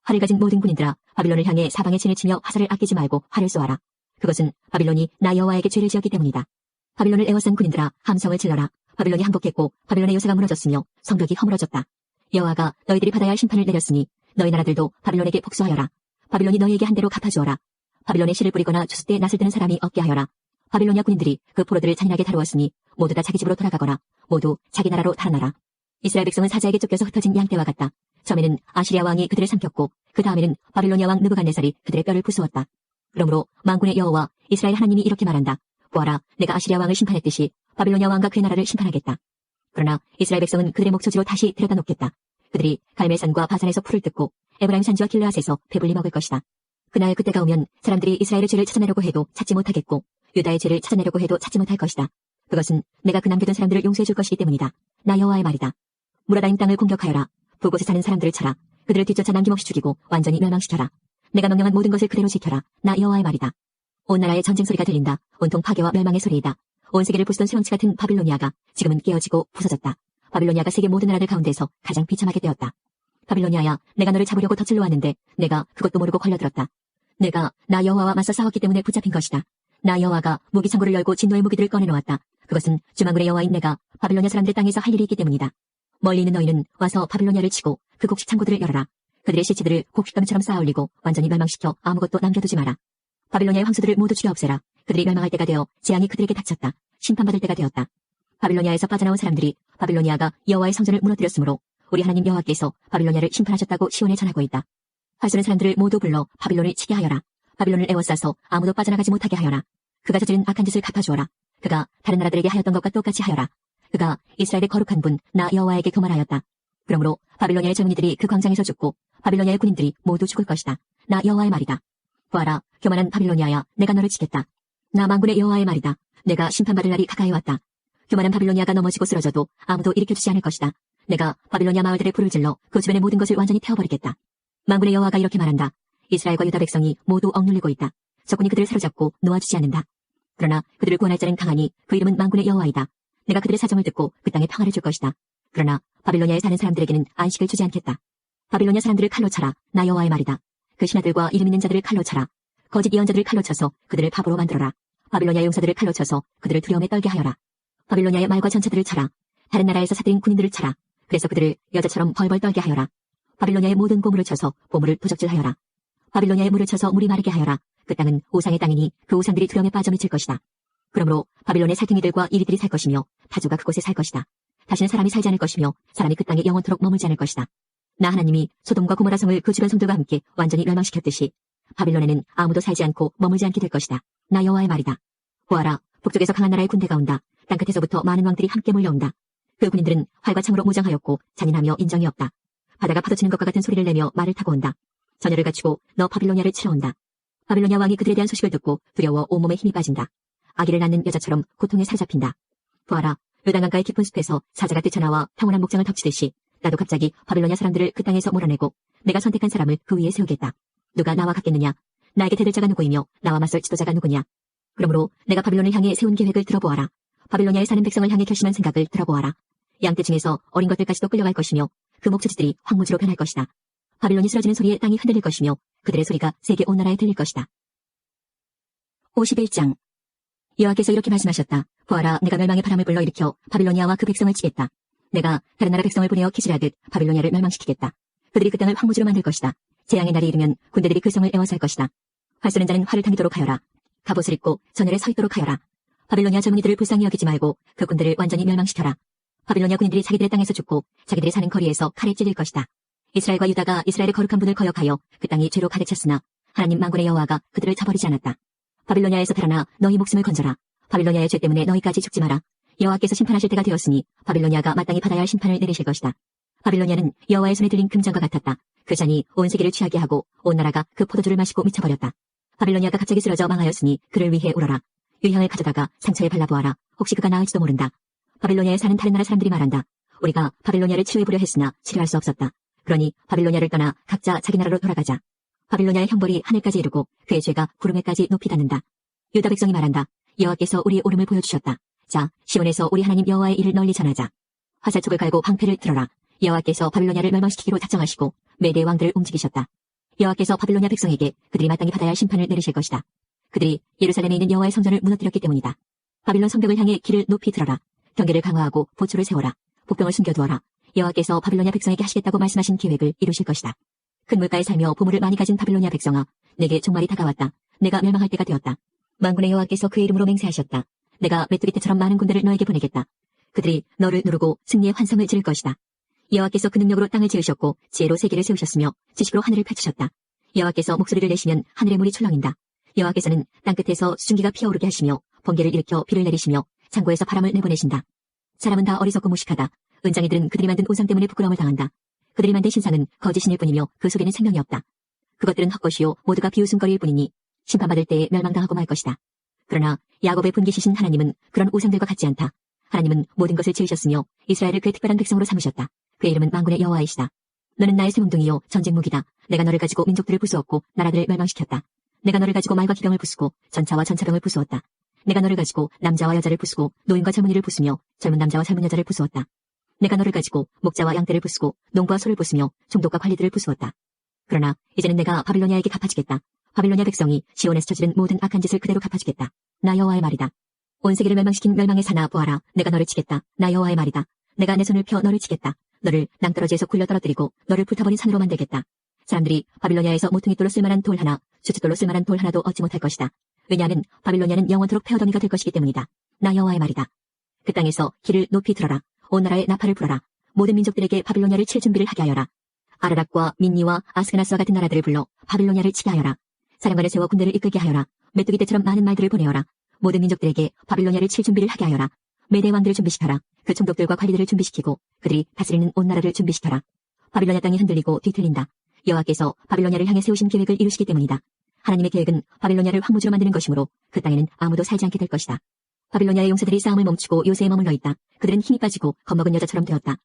활을 가진 모든 군인들아, 바빌론을 향해 사방에 진을 치며 화살을 아끼지 말고 활을 쏘아라. 그것은 바빌론이 나 여호와에게 죄를 지었기 때문이다. 바빌론을 에워싼 군인들아, 함성을 질러라. 바빌론이 항복했고 바빌론의 요새가 무너졌으며 성벽이 허물어졌다. 여호와가 너희들이 받아야 할 심판을 내렸으니 너희 나라들도 바빌론에게 복수하여라. 바빌론이 너희에게 한 대로 갚아주어라. 바빌론에 실을 뿌리거나 추수 때 낫을 드는 사람이 없게 하여라. 바빌로니아 군인들이 그 포로들을 잔인하게 다루었으니 모두 다 자기 집으로 돌아가거나 모두 자기 나라로 달아나라. 이스라엘 백성은 사자에게 쫓겨서 흩어진 양떼와 같다. 처음에는 아시리아 왕이 그들을 삼켰고 그 다음에는 바빌로니아 왕 느부갓네살이 그들의 뼈를 부수었다. 그러므로 만군의 여호와 이스라엘 하나님이 이렇게 말한다. 보아라, 내가 아시리아 왕을 심판했듯이 바빌로니아 왕과 그의 나라를 심판하겠다. 그러나 이스라엘 백성은 그들의 목초지로 다시 데려다 놓겠다. 그들이 갈멜산과 바산에서 풀을 뜯고 에브라임 산지와 길르앗에서 배불리 먹을 것이다. 그날 그때가 오면 사람들이 이스라엘의 죄를 찾아내려고 해도 찾지 못하겠고 유다의 죄를 찾아내려고 해도 찾지 못할 것이다. 그것은 내가 그 남겨둔 사람들을 용서해 줄 것이기 때문이다. 나 여호와의 말이다. 무라다임 땅을 공격하여라. 그곳에 사는 사람들을 쳐라. 그들을 뒤쫓아 남김없이 죽이고 완전히 멸망시켜라. 내가 명령한 모든 것을 그대로 지켜라. 나 여호와의 말이다. 온 나라의 전쟁 소리가 들린다. 온통 파괴와 멸망의 소리이다. 온 세계를 부수던 수렁치 같은 바빌로니아가 지금은 깨어지고 부서졌다. 바빌로니아가 세계 모든 나라들 가운데서 가장 비참하게 되었다. 바빌로니아야, 내가 너를 잡으려고 덫을 놓았는데 내가 그것도 모르고 걸려들었다. 내가 나 여호와와 맞서 싸웠기 때문에 붙잡힌 것이다. 나 여호와가 무기 창고를 열고 진노의 무기들을 꺼내놓았다. 그것은 주만군의 여호와인 내가 바빌로니아 사람들 땅에서 할 일이 있기 때문이다. 멀리 있는 너희는 와서 바빌로니아를 치고 그 곡식 창고들을 열어라. 그들의 시체들을 곡식더미처럼 쌓아올리고 완전히 멸망시켜 아무것도 남겨두지 마라. 바빌로니아의 황소들을 모두 죽여 없애라. 그들이 멸망할 때가 되어 재앙이 그들에게 닥쳤다. 심판받을 때가 되었다. 바빌로니아에서 빠져나온 사람들이 바빌로니아가 여호와의 성전을 무너뜨렸으므로 우리 하나님 여호와께서 바빌로니아를 심판하셨다고 시온에 전하고 있다. 활쏘는 사람들을 모두 불러 바빌론을 치게 하여라. 바빌론을 에워싸서 아무도 빠져나가지 못하게 하여라. 그가 저지른 악한 짓을 갚아주어라. 그가 다른 나라들에게 하였던 것과 똑같이 하여라. 그가 이스라엘의 거룩한 분 나 여호와에게 교만하였다. 그러므로 바빌로니아의 젊은이들이 그 광장에서 죽고 바빌로니아의 군인들이 모두 죽을 것이다. 나 여호와의 말이다. 보아라, 교만한 바빌로니아야, 내가 너를 치겠다. 나 만군의 여호와의 말이다. 내가 심판받을 날이 가까이 왔다. 교만한 바빌로니아가 넘어지고 쓰러져도 아무도 일으켜주지 않을 것이다. 내가 바빌로니아 마을들의 불을 질러 그 주변의 모든 것을 완전히 태워버리겠다. 만군의 여호와가 이렇게 말한다. 이스라엘과 유다 백성이 모두 억눌리고 있다. 적군이 그들을 사로잡고 놓아주지 않는다. 그러나 그들을 구원할 자는 강하니 그 이름은 만군의 여호와이다. 내가 그들의 사정을 듣고 그 땅에 평화를 줄 것이다. 그러나 바빌로니아에 사는 사람들에게는 안식을 주지 않겠다. 바빌로니아 사람들을 칼로 쳐라. 나 여호와의 말이다. 그 신하들과 이름 있는 자들을 칼로 쳐라. 거짓 예언자들을 칼로 쳐서 그들을 바보로 만들어라. 바빌로니아 용사들을 칼로 쳐서 그들을 두려움에 떨게 하여라. 바빌로니아의 말과 전차들을 쳐라. 다른 나라에서 사들인 군인들을 쳐라. 그래서 그들을 여자처럼 벌벌 떨게 하여라. 바빌로니아의 모든 보물을 쳐서 보물을 도적질하여라. 바빌로니아의 물을 쳐서 물이 마르게 하여라. 그 땅은 우상의 땅이니 그 우상들이 두려움에 빠져 미칠 것이다. 그러므로 바빌론의 살쾡이들과 이리들이 살 것이며 타주가 그곳에 살 것이다. 다시는 사람이 살지 않을 것이며 사람이 그 땅에 영원토록 머물지 않을 것이다. 나 하나님이 소돔과 고모라 성을 그 주변 성들과 함께 완전히 멸망시켰듯이 바빌론에는 아무도 살지 않고 머물지 않게 될 것이다. 나 여호와의 말이다. 보아라, 북쪽에서 강한 나라의 군대가 온다. 땅끝에서부터 많은 왕들이 함께 몰려온다. 그 군인들은 활과 창으로 무장하였고 잔인하며 인정이 없다. 바다가 파도치는 것과 같은 소리를 내며 말을 타고 온다. 전열을 갖추고 너 바빌로니아를 치러 온다. 바빌로니아 왕이 그들에 대한 소식을 듣고 두려워 온몸에 힘이 빠진다. 아기를 낳는 여자처럼 고통에 사로잡힌다. 보아라, 요단강가의 깊은 숲에서 사자가 뛰쳐나와 평온한 목장을 덮치듯이 나도 갑자기 바빌로니아 사람들을 그 땅에서 몰아내고 내가 선택한 사람을 그 위에 세우겠다. 누가 나와 같겠느냐? 나에게 대들 자가 누구이며 나와 맞설 지도자가 누구냐? 그러므로 내가 바빌론을 향해 세운 계획을 들어보아라. 바빌로니아에 사는 백성을 향해 결심한 생각을 들어보아라. 양떼 중에서 어린 것들까지도 끌려갈 것이며 그 목초지들이 황무지로 변할 것이다. 바빌론이 쓰러지는 소리에 땅이 흔들릴 것이며 그들의 소리가 세계 온 나라에 들릴 것이다. 51장. 여호와께서 이렇게 말씀하셨다. 보아라, 내가 멸망의 바람을 불러일으켜 바빌로니아와 그 백성을 치겠다. 내가 다른 나라 백성을 보내어 기술하듯 바빌로니아를 멸망시키겠다. 그들이 그 땅을 황무지로 만들 것이다. 재앙의 날이 이르면 군대들이 그 성을 에워쌀 것이다. 활 쏘는 자는 활을 당기도록 하여라. 갑옷을 입고 전열에 서 있도록 하여라. 바빌로니아 젊은이들을 불쌍히 여기지 말고 그 군대를 완전히 멸망시켜라. 바빌로니아 군인들이 자기들의 땅에서 죽고 자기들이 사는 거리에서 칼에 찔릴 것이다. 이스라엘과 유다가 이스라엘의 거룩한 분을 거역하여 그 땅이 죄로 가득 찼으나 하나님 만군의 여호와가 그들을 저버리지 않았다. 바빌로니아에서 달아나 너희 목숨을 건져라. 바빌로니아의 죄 때문에 너희까지 죽지 마라. 여호와께서 심판하실 때가 되었으니 바빌로니아가 마땅히 받아야 할 심판을 내리실 것이다. 바빌로니아는 여호와의 손에 들린 금장과 같았다. 그 잔이 온 세계를 취하게 하고 온 나라가 그 포도주를 마시고 미쳐버렸다. 바빌로니아가 갑자기 쓰러져 망하였으니 그를 위해 울어라. 유향을 가져다가 상처에 발라보아라. 혹시 그가 나을지도 모른다. 바빌로니아에 사는 다른 나라 사람들이 말한다. 우리가 바빌로니아를 치료해보려 했으나 치료할 수 없었다. 그러니 바빌로니아를 떠나 각자 자기 나라로 돌아가자. 바빌로니아의 형벌이 하늘까지 이르고 그의 죄가 구름에까지 높이 닿는다. 유다 백성이 말한다. 여호와께서 우리의 오름을 보여주셨다. 자, 시온에서 우리 하나님 여호와의 일을 널리 전하자. 화살촉을 갈고 방패를 들어라. 여호와께서 바빌로니아를 멸망시키기로 작정하시고 메대의 왕들을 움직이셨다. 여호와께서 바빌로니아 백성에게 그들이 마땅히 받아야 할 심판을 내리실 것이다. 그들이 예루살렘에 있는 여호와의 성전을 무너뜨렸기 때문이다. 바빌론 성벽을 향해 길을 높이 들어라. 경계를 강화하고 보초를 세워라. 복병을 숨겨두어라. 여호와께서 바빌로니아 백성에게 하시겠다고 말씀하신 계획을 이루실 것이다. 큰 물가에 살며 보물을 많이 가진 바빌로니아 백성아, 내게 종말이 다가왔다. 내가 멸망할 때가 되었다. 만군의 여호와께서 그의 이름으로 맹세하셨다. 내가 메뚜기 떼처럼 많은 군대를 너에게 보내겠다. 그들이 너를 누르고 승리의 환성을 지를 것이다. 여호와께서 그 능력으로 땅을 지으셨고 지혜로 세계를 세우셨으며 지식으로 하늘을 펼치셨다. 여호와께서 목소리를 내시면 하늘의 물이 출렁인다. 여호와께서는 땅끝에서 수증기가 피어오르게 하시며 번개를 일으켜 비를 내리시며 창고에서 바람을 내보내신다. 사람은 다 어리석고 무식하다. 은장이들은 그들이 만든 우상 때문에 부끄러움을 당한다. 그들이 만든 신상은 거짓신일 뿐이며 그 속에는 생명이 없다. 그것들은 헛것이요 모두가 비웃음거리일 뿐이니 심판받을 때에 멸망당하고 말 것이다. 그러나 야곱의 분기시신 하나님은 그런 우상들과 같지 않다. 하나님은 모든 것을 지으셨으며 이스라엘을 그의 특별한 백성으로 삼으셨다. 그의 이름은 만군의 여호와이시다. 너는 나의 쇠몽둥이요 전쟁 무기다. 내가 너를 가지고 민족들을 부수었고 나라들을 멸망시켰다. 내가 너를 가지고 말과 기병을 부수고 전차와 전차병을 부수었다. 내가 너를 가지고 남자와 여자를 부수고 노인과 젊은이를 부수며 젊은 남자와 젊은 여자를 부수었다. 내가 너를 가지고 목자와 양떼를 부수고 농부와 소를 부수며 총독과 관리들을 부수었다. 그러나 이제는 내가 바빌로니아에게 갚아주겠다. 바빌로니아 백성이 시온에서 저지른 모든 악한 짓을 그대로 갚아주겠다. 나 여호와의 말이다. 온 세계를 멸망시킨 멸망의 사나 보아라. 내가 너를 치겠다. 나 여호와의 말이다. 내가 내 손을 펴 너를 치겠다. 너를 낭떠러지에서 굴려 떨어뜨리고 너를 불타버린 산으로 만들겠다. 사람들이 바빌로니아에서 모퉁이돌로 쓸만한 돌 하나, 수치돌로 쓸만한 돌 하나도 얻지 못할 것이다. 왜냐하면 바빌로니아는 영원토록 폐허더미가 될 것이기 때문이다. 나 여호와의 말이다. 그 땅에서 길을 높이 들어라. 온 나라에 나팔을 불어라. 모든 민족들에게 바빌로니아를 칠 준비를 하게 하여라. 아라락과 민니와 아스그나스와 같은 나라들을 불러 바빌로니아를 치게 하여라. 사령관을 세워 군대를 이끌게 하여라. 메뚜기 떼처럼 많은 말들을 보내어라. 모든 민족들에게 바빌로니아를 칠 준비를 하게 하여라. 메대 왕들을 준비시켜라. 그 총독들과 관리들을 준비시키고 그들이 다스리는 온 나라를 준비시켜라. 바빌로니아 땅이 흔들리고 뒤틀린다. 여호와께서 바빌로니아를 향해 세우신 계획을 이루시기 때문이다. 하나님의 계획은 바빌로니아를 황무지로 만드는 것이므로 그 땅에는 아무도 살지 않게 될 것이다. 바빌로니아의 용사들이 싸움을 멈추고 요새에 머물러 있다. 그들은 힘이 빠지고 겁먹은 여자처럼 되었다.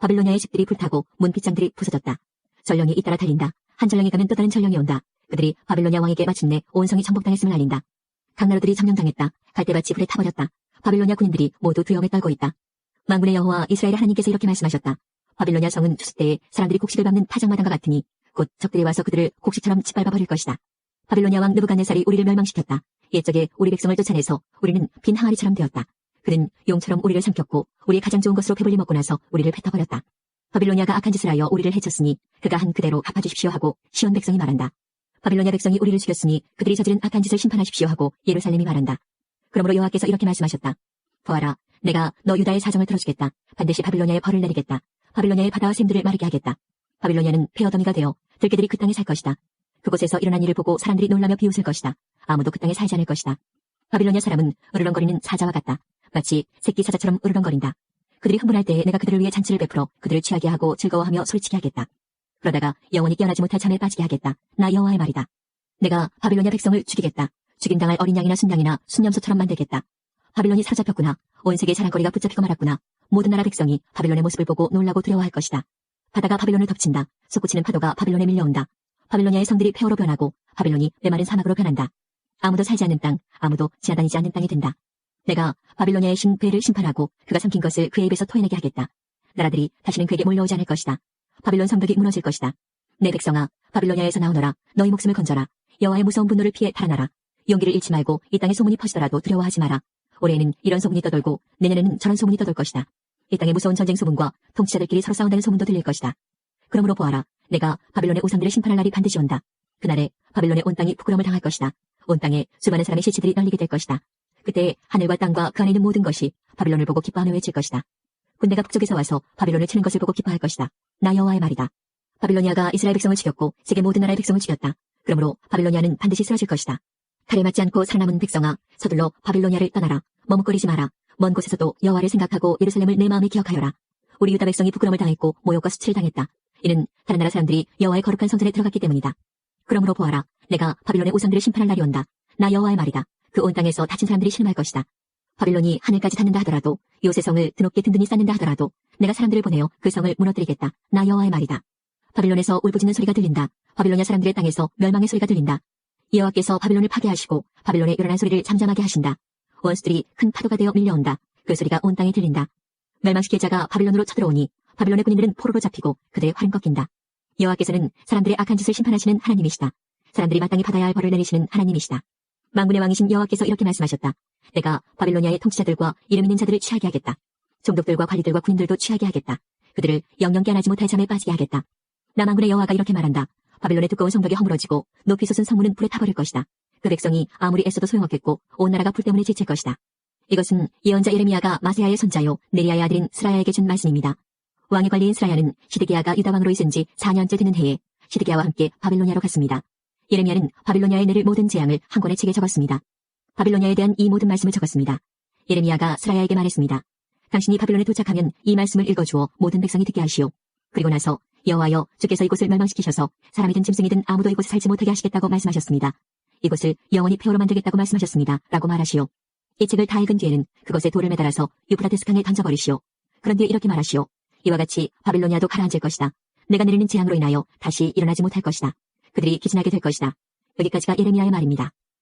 바빌로니아의 집들이 불타고 문빗장들이 부서졌다. 전령이 잇따라 달린다. 한 전령이 가면 또 다른 전령이 온다. 그들이 바빌로니아 왕에게 마침내 온 성이 정복당했음을 알린다. 각 나라들이 점령당했다. 갈대밭이 불에 타버렸다. 바빌로니아 군인들이 모두 두려움에 떨고 있다. 만군의 여호와 이스라엘 하나님께서 이렇게 말씀하셨다. 바빌로니아 성은 추수 때에 사람들이 곡식을 밟는 타작마당과 같으니 곧 적들이 와서 그들을 곡식처럼 짓밟아 버릴 것이다. 바빌로니아 왕 느부갓네살이 우리를 멸망시켰다. 옛적에 우리 백성을 쫓아내서 우리는 빈 항아리처럼 되었다. 그는 용처럼 우리를 삼켰고 우리의 가장 좋은 것으로 배불리 먹고 나서 우리를 뱉어버렸다. 바빌로니아가 악한 짓을 하여 우리를 해쳤으니 그가 한 그대로 갚아주십시오 하고 시온 백성이 말한다. 바빌로니아 백성이 우리를 죽였으니 그들이 저지른 악한 짓을 심판하십시오 하고 예루살렘이 말한다. 그러므로 여호와께서 이렇게 말씀하셨다. 보아라, 내가 너 유다의 사정을 들어주겠다. 반드시 바빌로니아의 벌을 내리겠다. 바빌로니아의 바다와 샘들을 마르게 하겠다. 바빌로니아는 폐허더미가 되어 들개들이 그 땅에 살 것이다. 그곳에서 일어난 일을 보고 사람들이 놀라며 비웃을 것이다. 아무도 그 땅에 살지 않을 것이다. 바빌로니아 사람은 으르렁거리는 사자와 같다. 마치 새끼 사자처럼 으르렁거린다. 그들이 흥분할 때에 내가 그들을 위해 잔치를 베풀어 그들을 취하게 하고 즐거워하며 소리치게 하겠다. 그러다가 영원히 깨어나지 못할 잠에 빠지게 하겠다. 나 여호와의 말이다. 내가 바빌로니아 백성을 죽이겠다. 죽임당할 어린 양이나 순양이나 순염소처럼 만들겠다. 바빌론이 사로잡혔구나. 온 세계의 자랑거리가 붙잡히고 말았구나. 모든 나라 백성이 바빌론의 모습을 보고 놀라고 두려워할 것이다. 바다가 바빌론을 덮친다. 솟구치는 파도가 바빌론에 밀려온다. 바빌로니아의 성들이 폐허로 변하고 바빌론이 메마른 사막으로 변한다. 아무도 살지 않는 땅, 아무도 지나다니지 않는 땅이 된다. 내가 바빌로니아의 신 벨을 심판하고 그가 삼킨 것을 그의 입에서 토해내게 하겠다. 나라들이 다시는 그에게 몰려오지 않을 것이다. 바빌론 성벽이 무너질 것이다. 내 백성아, 바빌로니아에서 나오너라. 너희 목숨을 건져라. 여호와의 무서운 분노를 피해 달아나라. 용기를 잃지 말고 이 땅에 소문이 퍼지더라도 두려워하지 마라. 올해에는 이런 소문이 떠돌고 내년에는 저런 소문이 떠돌 것이다. 이 땅에 무서운 전쟁 소문과 통치자들끼리 서로 싸운다는 소문도 들릴 것이다. 그러므로 보아라. 내가 바빌론의 우상들을 심판할 날이 반드시 온다. 그날에 바빌론의 온 땅이 부끄러움을 당할 것이다. 온 땅에 수많은 사람의 시체들이 널리게 될 것이다. 그때 하늘과 땅과 그 안에 있는 모든 것이 바빌론을 보고 기뻐하며 외칠 것이다. 군대가 북쪽에서 와서 바빌론을 치는 것을 보고 기뻐할 것이다. 나 여호와의 말이다. 바빌로니아가 이스라엘 백성을 죽였고 세계 모든 나라의 백성을 죽였다. 그러므로 바빌로니아는 반드시 쓰러질 것이다. 칼에 맞지 않고 살아남은 백성아, 서둘러 바빌로니아를 떠나라. 머뭇거리지 마라. 먼 곳에서도 여호와를 생각하고 예루살렘을 내 마음에 기억하여라. 우리 유다 백성이 부끄러움을 당했고 모욕과 수치를 당했다. 이는 다른 나라 사람들이 여호와의 거룩한 성전에 들어갔기 때문이다. 그러므로 보아라. 내가 바빌론의 우상들을 심판할 날이 온다. 나 여호와의 말이다. 그 온 땅에서 다친 사람들이 신음할 것이다. 바빌론이 하늘까지 닿는다 하더라도 요새 성을 드높게 든든히 쌓는다 하더라도 내가 사람들을 보내어 그 성을 무너뜨리겠다. 나 여호와의 말이다. 바빌론에서 울부짖는 소리가 들린다. 바빌로니아 사람들의 땅에서 멸망의 소리가 들린다. 여호와께서 바빌론을 파괴하시고 바빌론에 일어난 소리를 잠잠하게 하신다. 원수들이 큰 파도가 되어 밀려온다. 그 소리가 온 땅에 들린다. 멸망시킬 자가 바빌론으로 쳐들어오니 바빌론의 군인들은 포로로 잡히고 그들의 활은 꺾인다. 여호와께서는 사람들의 악한 짓을 심판하시는 하나님이시다. 사람들이 마땅히 받아야 할 벌을 내리시는 하나님이시다. 만군의 왕이신 여호와께서 이렇게 말씀하셨다. 내가 바빌로니아의 통치자들과 이름 있는 자들을 취하게 하겠다. 종독들과 관리들과 군인들도 취하게 하겠다. 그들을 영영 깨어나지 못할 잠에 빠지게 하겠다. 나 만군의 여호와가 이렇게 말한다. 바빌론의 두꺼운 성벽이 허물어지고 높이 솟은 성문은 불에 타버릴 것이다. 그 백성이 아무리 애써도 소용없겠고 온 나라가 불 때문에 지칠 것이다. 이것은 예언자 예레미야가 마세야의 손자요 네리야의 아들인 스라야에게 준 말씀입니다. 왕의 관리인 스라야는 시드기야가 유다 왕으로 있은 지 4년째 되는 해에 시드기야와 함께 바빌로니아로 갔습니다. 예레미야는 바빌로니아에 내릴 모든 재앙을 한 권의 책에 적었습니다. 바빌로니아에 대한 이 모든 말씀을 적었습니다. 예레미야가 스라야에게 말했습니다. 당신이 바빌론에 도착하면 이 말씀을 읽어주어 모든 백성이 듣게 하시오. 그리고 나서 여호와여, 주께서 이곳을 멸망시키셔서 사람이든 짐승이든 아무도 이곳에 살지 못하게 하시겠다고 말씀하셨습니다. 이곳을 영원히 폐허로 만들겠다고 말씀하셨습니다. 라고 말하시오. 이 책을 다 읽은 뒤에는 그것에 돌을 매달아서 유프라테스 강에 던져버리시오. 그런 뒤에 이렇게 말하시오. 이와 같이 바빌로니아도 가라앉을 것이다. 내가 내리는 재앙으로 인하여 다시 일어나지 못할 것이다. 그들이 기진하게 될 것이다. 여기까지가 예레미야의 말입니다.